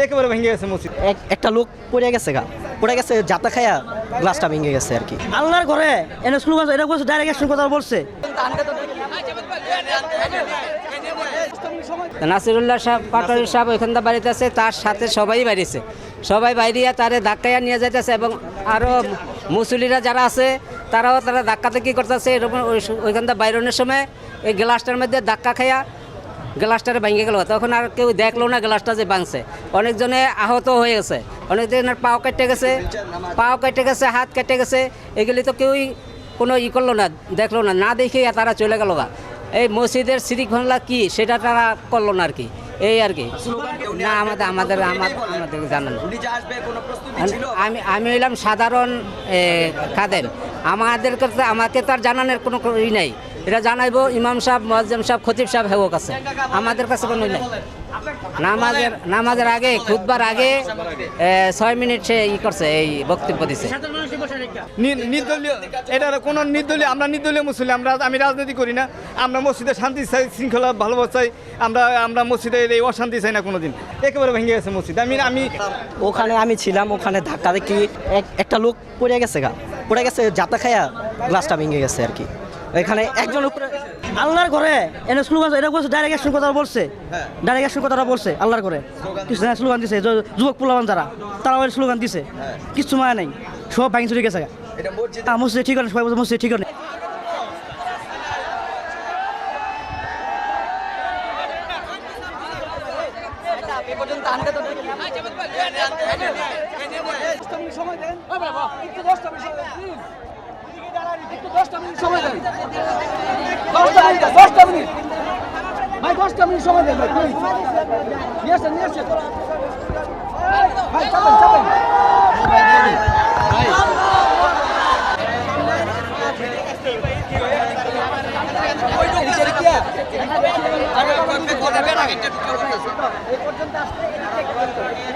একেবারে ভেঙে গেছে মসজিদ। একটা লোক পড়ে গেছে জাতা খায়া গ্লাসটা ভেঙে গেছে আর কি। আল্লাহর ঘরে এনে স্লোগান এটা বলছে, ডাইরেক্ট অ্যাকশন কথা বলছে। নাসিরুল্লাহ সাহেব পাটোয়ারি সাহেব ওইখানটা বাড়িতে আছে, তার সাথে সবাই বাড়িছে, সবাই বাইরিয়া তারে ধাক্কাইয়া নিয়ে যাইতেছে এবং আরও মুসলিরা যারা আছে তারা ধাক্কাতে কী করতেছে এরকম ওইখানটা বাইরনের সময় এই গ্লাসটার মধ্যে ধাক্কা খাইয়া গ্লাসটারে ভেঙে গেল। তখন আর কেউ দেখলো না গ্লাসটা যে ভাঙছে। অনেকজনে আহত হয়ে গেছে, অনেকজনের পাও কেটে গেছে, হাত কেটে গেছে। এগুলি তো কেউই কোনো করলো না, দেখলো না, না দেখে তারা চলে গেল গা। এই মসজিদের শৃঙ্খলা কি সেটা তারা করলো না আর কি, এই আর কি। না আমাদের জানানো, আমি হইলাম সাধারণ খাদেম, আমাকে তার জানানোর কোনো ই নাই। এটা জানাইবো ইমাম সাহেব, মুয়াজ্জিম সাহেব, খতিব সাহেব হেও কাছে, আমাদের কাছে কোনো নাই। নামাজের আগে খুতবার আগে 6 মিনিট সে করছে, এই বক্তব্য দিছে। নির্দলীয়, এটা কোনো নির্দলীয়, আমরা নির্দলীয় মুসলিম, আমি রাজনীতি করি না। আমরা মসজিদে শান্তি চাই, শৃঙ্খলা ভালোবাসা চাই। আমরা মসজিদে এই অশান্তি চাই না কোনোদিন। একেবারে ভেঙে গেছে মসজিদ। আমি ওখানে আমি ছিলাম, ওখানে ধাক্কা দেখি একটা লোক পড়ে গেছে জাতা খায়া গ্লাসটা ভেঙে গেছে আর কি। এখানে একজন উপরে আল্লাহর ঘরে এনে স্লোগান এটা বলছে, ডাইরেক্ট অ্যাকশন কথা বলছে, ডাইরেক্ট অ্যাকশন কথাটা বলছে। আল্লাহর ঘরে কিছু স্লোগান দিছে, যুবক পোলাবান তারা ওই স্লোগান দিছে, কিছু মায়া নাই, সব ভাঙি চুরি গেছে। মসজিদ ঠিক সবাই বলছে মসজিদ ঠিক নেই।